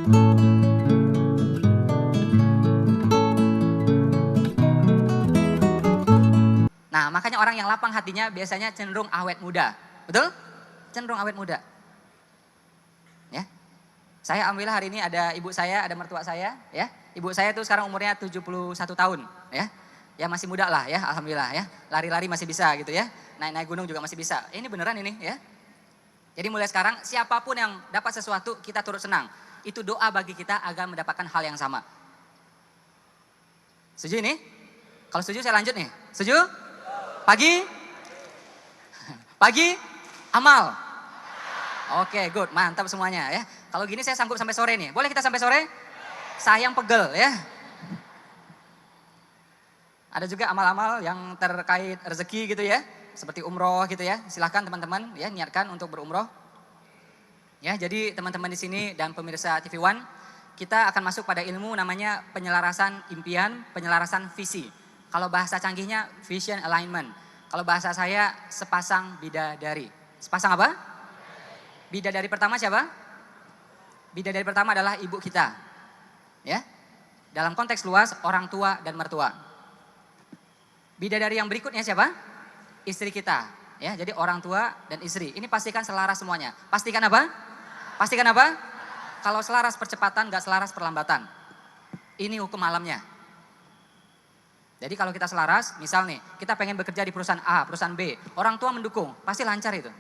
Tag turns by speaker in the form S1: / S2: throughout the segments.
S1: Nah, makanya orang yang lapang hatinya biasanya cenderung awet muda. Betul? Cenderung awet muda. Ya. Saya alhamdulillah hari ini ada ibu saya, ada mertua saya, ya. Ibu saya tuh sekarang umurnya 71 tahun, ya. Ya masih muda lah ya, alhamdulillah ya. Lari-lari masih bisa gitu ya. Naik-naik gunung juga masih bisa. Ini beneran ini ya. Jadi mulai sekarang siapapun yang dapat sesuatu kita turut senang. Itu doa bagi kita agar mendapatkan hal yang sama. Setuju ini? Kalau setuju saya lanjut nih. Setuju? Pagi? Pagi? Amal? Oke, good. Mantap semuanya ya. Kalau gini saya sanggup sampai sore nih. Boleh kita sampai sore? Sayang pegel ya. Ada juga amal-amal yang terkait rezeki gitu ya. Seperti umroh gitu ya. Silahkan teman-teman ya niatkan untuk berumroh. Ya, jadi teman-teman di sini dan pemirsa TV One, kita akan masuk pada ilmu namanya penyelarasan impian, penyelarasan visi. Kalau bahasa canggihnya vision alignment. Kalau bahasa saya sepasang bidadari. Sepasang apa? Bidadari pertama siapa? Bidadari pertama adalah ibu kita. Ya. Dalam konteks luas orang tua dan mertua. Bidadari yang berikutnya siapa? Istri kita. Ya, jadi orang tua dan istri. Ini pastikan selaras semuanya. Pastikan apa? Pastikan apa? Kalau selaras percepatan, gak selaras perlambatan. Ini hukum alamnya. Jadi kalau kita selaras, misal nih, kita pengen bekerja di perusahaan A, perusahaan B. Orang tua mendukung, pasti lancar itu.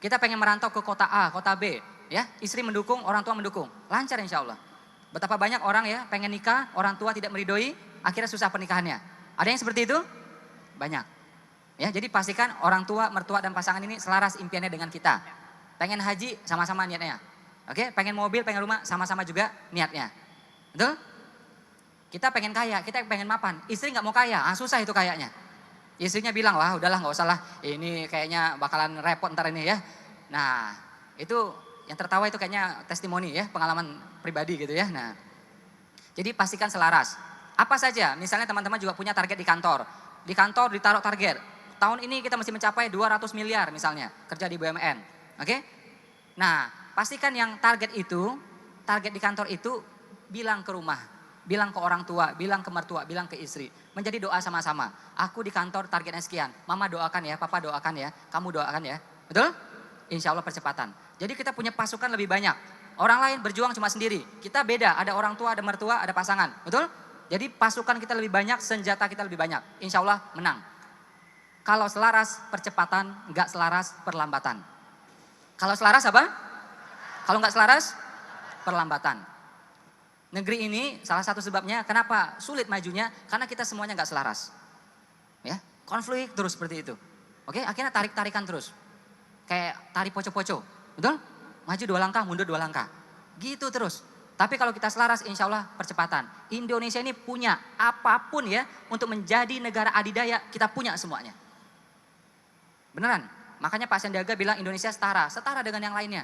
S1: Kita pengen merantau ke kota A, kota B. Ya, istri mendukung, orang tua mendukung. Lancar insya Allah. Betapa banyak orang ya pengen nikah, orang tua tidak meridoi, akhirnya susah pernikahannya. Ada yang seperti itu? Banyak. Ya, jadi pastikan orang tua, mertua dan pasangan ini selaras impiannya dengan kita. Pengen haji sama-sama niatnya. Oke, pengen mobil, pengen rumah sama-sama juga niatnya. Betul? Kita pengen kaya, kita pengen mapan. Istri nggak mau kaya, susah itu kayaknya. Istrinya bilang, wah udahlah nggak usah lah, ini kayaknya bakalan repot ntar ini ya. Nah, itu yang tertawa itu kayaknya testimoni ya, pengalaman pribadi gitu ya. Nah, jadi pastikan selaras. Apa saja, misalnya teman-teman juga punya target di kantor. Di kantor ditaruh target. Tahun ini kita mesti mencapai 200 miliar misalnya, kerja di BUMN. Oke? Nah, pastikan yang target di kantor itu bilang ke rumah, bilang ke orang tua, bilang ke mertua, bilang ke istri. Menjadi doa sama-sama. Aku di kantor targetnya sekian. Mama doakan ya, papa doakan ya, kamu doakan ya. Betul? Insya Allah percepatan. Jadi kita punya pasukan lebih banyak. Orang lain berjuang cuma sendiri. Kita beda, ada orang tua, ada mertua, ada pasangan. Betul? Jadi pasukan kita lebih banyak, senjata kita lebih banyak. Insya Allah menang. Kalau selaras percepatan, enggak selaras perlambatan. Kalau selaras apa? Kalau enggak selaras perlambatan. Negeri ini salah satu sebabnya kenapa sulit majunya, karena kita semuanya enggak selaras. Ya, konflik terus seperti itu. Oke, akhirnya tarik-tarikan terus. Kayak tari poco-poco, betul? Maju 2 langkah, mundur 2 langkah. Gitu terus. Tapi kalau kita selaras insya Allah percepatan. Indonesia ini punya apapun ya untuk menjadi negara adidaya, kita punya semuanya. Beneran, makanya Pak Sandiaga bilang Indonesia setara dengan yang lainnya.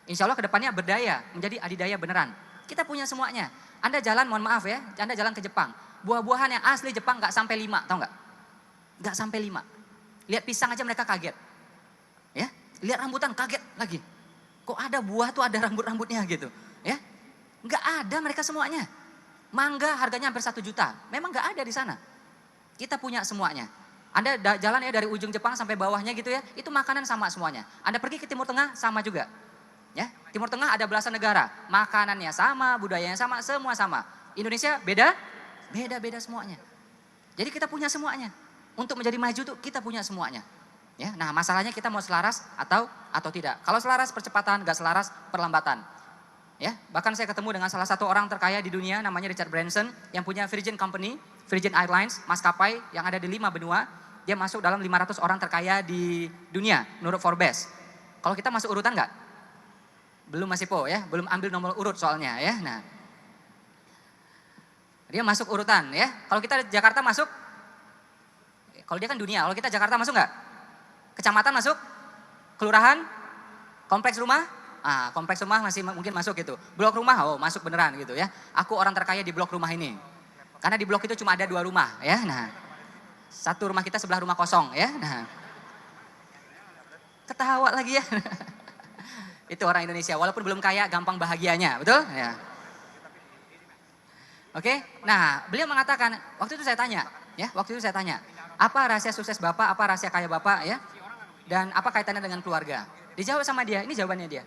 S1: Insya Allah kedepannya berdaya, menjadi adidaya beneran. Kita punya semuanya. Anda jalan, mohon maaf ya, Anda jalan ke Jepang. Buah-buahan yang asli Jepang gak sampai 5, tau gak? Gak sampai 5. Lihat pisang aja mereka kaget. Ya, lihat rambutan kaget lagi. Kok ada buah tuh ada rambut-rambutnya gitu. Ya, gak ada mereka semuanya. Mangga harganya hampir 1 juta. Memang gak ada di sana. Kita punya semuanya. Anda jalan ya dari ujung Jepang sampai bawahnya gitu ya, itu makanan sama semuanya. Anda pergi ke Timur Tengah sama juga. Ya, Timur Tengah ada belasan negara, makanannya sama, budayanya sama, semua sama. Indonesia beda? Beda-beda semuanya. Jadi kita punya semuanya. Untuk menjadi maju tuh kita punya semuanya. Ya, nah masalahnya kita mau selaras atau tidak. Kalau selaras percepatan, gak selaras perlambatan. Ya, bahkan saya ketemu dengan salah satu orang terkaya di dunia namanya Richard Branson yang punya Virgin Company, Virgin Airlines, maskapai yang ada di 5 benua. Dia masuk dalam 500 orang terkaya di dunia menurut Forbes. Kalau kita masuk urutan nggak? Belum, masih po ya, belum ambil nomor urut soalnya ya. Nah, dia masuk urutan ya. Kalau kita Jakarta masuk, kalau dia kan dunia, kalau kita Jakarta masuk nggak? Kecamatan masuk? Kelurahan? Kompleks rumah? Kompleks rumah masih mungkin masuk gitu. Blok rumah, oh masuk beneran gitu ya. Aku orang terkaya di blok rumah ini. Karena di blok itu cuma ada 2 rumah ya. Nah, satu rumah kita sebelah rumah kosong ya. Nah, ketawa lagi ya. Itu orang Indonesia, walaupun belum kaya, gampang bahagianya, betul? Ya. Oke, nah beliau mengatakan, waktu itu saya tanya, apa rahasia sukses Bapak, apa rahasia kaya Bapak ya? Dan apa kaitannya dengan keluarga? Dijawab sama dia, ini jawabannya dia.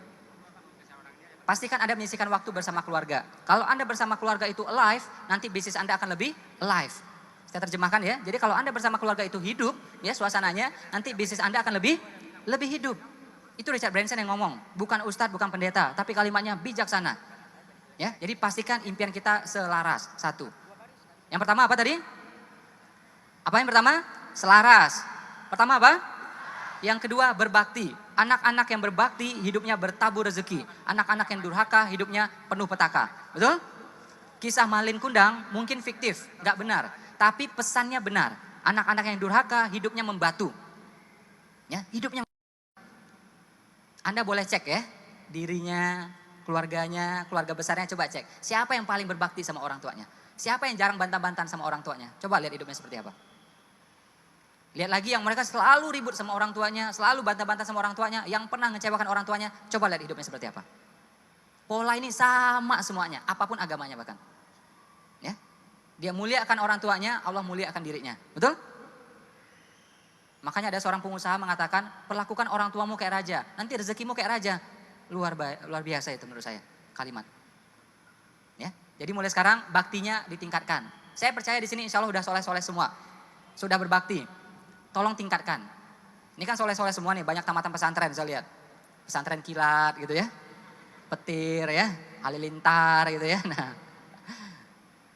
S1: Pastikan Anda menyisihkan waktu bersama keluarga. Kalau Anda bersama keluarga itu alive, nanti bisnis Anda akan lebih alive. Saya terjemahkan ya, jadi kalau Anda bersama keluarga itu hidup, ya suasananya, nanti bisnis Anda akan lebih hidup. Itu Richard Branson yang ngomong, bukan ustadz, bukan pendeta, tapi kalimatnya bijaksana. Ya, jadi pastikan impian kita selaras, satu. Yang pertama apa tadi? Apa yang pertama? Selaras. Pertama apa? Yang kedua berbakti. Anak-anak yang berbakti hidupnya bertabur rezeki. Anak-anak yang durhaka hidupnya penuh petaka. Betul? Kisah Malin Kundang mungkin fiktif, nggak benar. Tapi pesannya benar. Anak-anak yang durhaka hidupnya membatu. Ya, hidupnya. Anda boleh cek ya, dirinya, keluarganya, keluarga besarnya, coba cek. Siapa yang paling berbakti sama orang tuanya? Siapa yang jarang bantah-bantahan sama orang tuanya? Coba lihat hidupnya seperti apa. Lihat lagi yang mereka selalu ribut sama orang tuanya, selalu bantah-bantah sama orang tuanya, yang pernah ngecewakan orang tuanya, coba lihat hidupnya seperti apa. Pola ini sama semuanya, apapun agamanya bahkan. Ya, dia muliakan orang tuanya, Allah muliakan dirinya. Betul? Makanya ada seorang pengusaha mengatakan, perlakukan orang tuamu kayak raja, nanti rezekimu kayak raja. Luar biasa itu menurut saya, kalimat. Ya, jadi mulai sekarang baktinya ditingkatkan. Saya percaya di sini insya Allah udah soleh-soleh semua. Sudah berbakti. Tolong tingkatkan. Ini kan soleh-soleh semua nih, banyak tamatan pesantren saya lihat. Pesantren kilat gitu ya. Petir ya, halilintar gitu ya. Nah,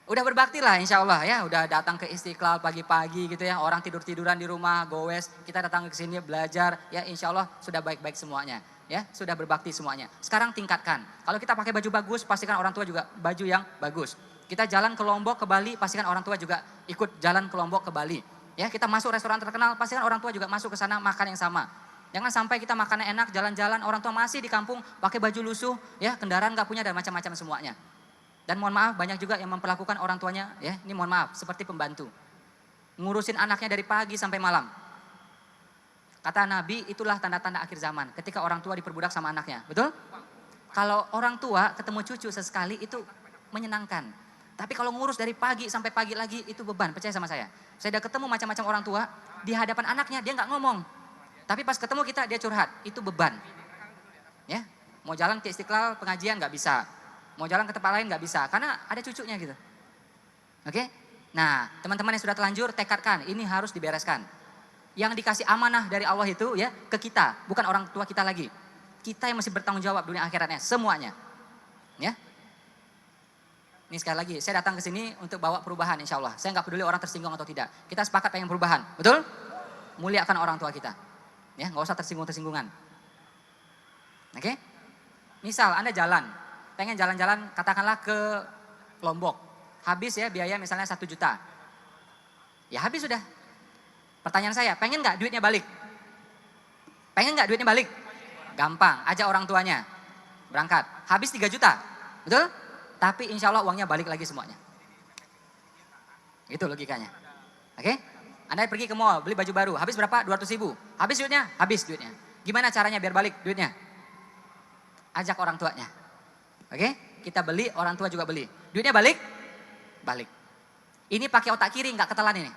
S1: udah berbakti lah insya Allah ya. Udah datang ke Istiqlal pagi-pagi gitu ya. Orang tidur-tiduran di rumah, gowes. Kita datang ke sini belajar ya, insya Allah sudah baik-baik semuanya. Ya, sudah berbakti semuanya. Sekarang tingkatkan. Kalau kita pakai baju bagus, pastikan orang tua juga baju yang bagus. Kita jalan ke Lombok, ke Bali, pastikan orang tua juga ikut jalan ke Lombok, ke Bali. Ya, kita masuk restoran terkenal, pastikan orang tua juga masuk ke sana makan yang sama. Jangan sampai kita makannya enak, jalan-jalan, orang tua masih di kampung pakai baju lusuh, ya, kendaraan nggak punya dan macam-macam semuanya. Dan mohon maaf, banyak juga yang memperlakukan orang tuanya, ya, ini mohon maaf, seperti pembantu. Ngurusin anaknya dari pagi sampai malam. Kata Nabi, itulah tanda-tanda akhir zaman. Ketika orang tua diperbudak sama anaknya. Betul? Kalau orang tua ketemu cucu sesekali itu menyenangkan. Tapi kalau ngurus dari pagi sampai pagi lagi itu beban. Percaya sama saya. Saya udah ketemu macam-macam orang tua. Di hadapan anaknya dia nggak ngomong. Tapi pas ketemu kita dia curhat. Itu beban. Ya, mau jalan ke Istiqlal pengajian nggak bisa. Mau jalan ke tempat lain nggak bisa. Karena ada cucunya gitu. Oke? Nah, teman-teman yang sudah telanjur tekadkan. Ini harus dibereskan. Yang dikasih amanah dari Allah itu ya ke kita, bukan orang tua kita lagi. Kita yang masih bertanggung jawab dunia akhiratnya, semuanya. Ya. Ini sekali lagi, saya datang ke sini untuk bawa perubahan insya Allah. Saya nggak peduli orang tersinggung atau tidak. Kita sepakat pengen perubahan, betul? Muliakan orang tua kita. Ya, nggak usah tersinggung-tersinggungan. Oke? Misal Anda jalan, pengen jalan-jalan katakanlah ke Lombok. Habis ya biaya misalnya 1 juta. Ya habis sudah. Pertanyaan saya, pengen nggak duitnya balik? Pengen nggak duitnya balik? Gampang, ajak orang tuanya. Berangkat, habis 3 juta, betul? Tapi insya Allah uangnya balik lagi semuanya. Itu logikanya. Oke? Anda pergi ke mall, beli baju baru, habis berapa? 200 ribu. Habis duitnya? Habis duitnya. Gimana caranya biar balik duitnya? Ajak orang tuanya. Oke? Kita beli, orang tua juga beli. Duitnya balik? Balik. Ini pakai otak kiri, nggak ketelan ini.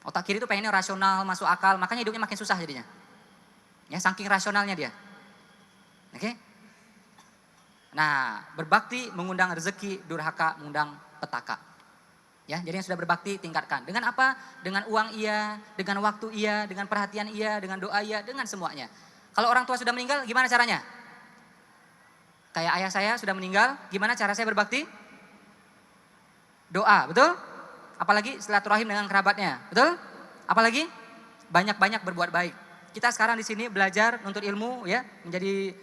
S1: Otak kiri itu pengennya rasional, masuk akal, makanya hidupnya makin susah jadinya. Ya, saking rasionalnya dia. Oke? Nah, berbakti mengundang rezeki, durhaka mengundang petaka. Ya, jadi yang sudah berbakti tingkatkan. Dengan apa? Dengan uang iya, dengan waktu iya, dengan perhatian iya, dengan doa iya, dengan semuanya. Kalau orang tua sudah meninggal, gimana caranya? Kayak ayah saya sudah meninggal, gimana cara saya berbakti? Doa, betul? Apalagi silaturahim dengan kerabatnya, betul? Apalagi banyak-banyak berbuat baik. Kita sekarang di sini belajar nuntut ilmu ya, menjadi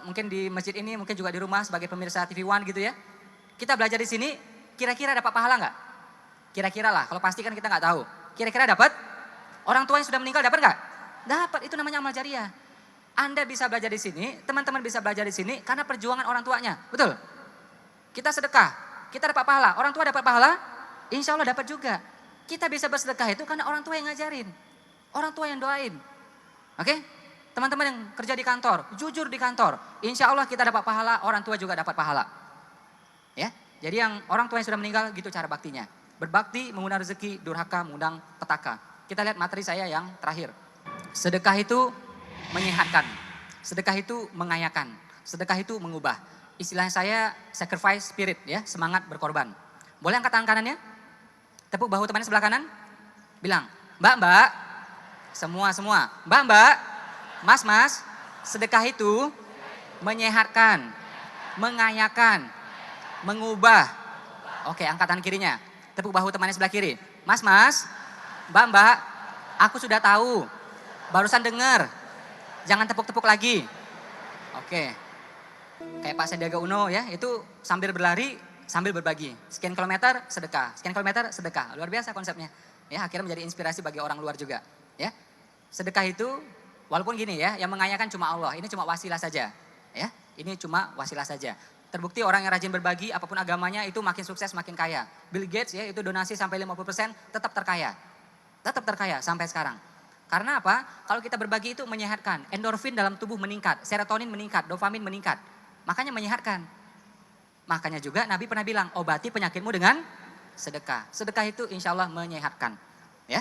S1: mungkin di masjid ini, mungkin juga di rumah sebagai pemirsa TV One gitu ya. Kita belajar di sini, kira-kira dapat pahala nggak? Kira-kira lah, kalau pasti kan kita nggak tahu. Kira-kira dapat? Orang tua yang sudah meninggal dapat nggak? Dapat, itu namanya amal jariah. Anda bisa belajar di sini, teman-teman bisa belajar di sini karena perjuangan orang tuanya, betul? Kita sedekah, kita dapat pahala, orang tua dapat pahala? Insya Allah dapat juga. Kita bisa bersedekah itu karena orang tua yang ngajarin. Orang tua yang doain. Oke? Teman-teman yang kerja di kantor, jujur di kantor. Insya Allah kita dapat pahala, orang tua juga dapat pahala. Ya, jadi yang orang tua yang sudah meninggal gitu cara baktinya. Berbakti mengundang rezeki, durhaka mengundang petaka. Kita lihat materi saya yang terakhir. Sedekah itu menyehatkan. Sedekah itu mengayakan. Sedekah itu mengubah. Istilahnya saya sacrifice spirit ya, semangat berkorban. Boleh angkat tangan kanannya? Tepuk bahu temannya sebelah kanan. Bilang, Mbak, semua. Mbak, Mas, sedekah itu menyehatkan, mengayakan, mengubah. Oke, angkat tangan kirinya. Tepuk bahu temannya sebelah kiri. Mas, Mbak, aku sudah tahu. Barusan dengar. Jangan tepuk-tepuk lagi. Oke. Kayak Pak Sandiaga Uno ya, itu sambil berlari, sambil berbagi. Sekian kilometer sedekah, sekian kilometer sedekah. Luar biasa konsepnya. Ya, akhirnya menjadi inspirasi bagi orang luar juga. Ya. Sedekah itu, walaupun gini ya, yang mengayakan cuma Allah. Ini cuma wasilah saja. Ya, ini cuma wasilah saja. Terbukti orang yang rajin berbagi, apapun agamanya itu makin sukses, makin kaya. Bill Gates ya, itu donasi sampai 50% tetap terkaya. Tetap terkaya sampai sekarang. Karena apa? Kalau kita berbagi itu menyehatkan. Endorfin dalam tubuh meningkat, serotonin meningkat, dopamin meningkat. Makanya menyehatkan. Makanya juga Nabi pernah bilang, obati penyakitmu dengan sedekah. Sedekah itu insya Allah menyehatkan. Ya.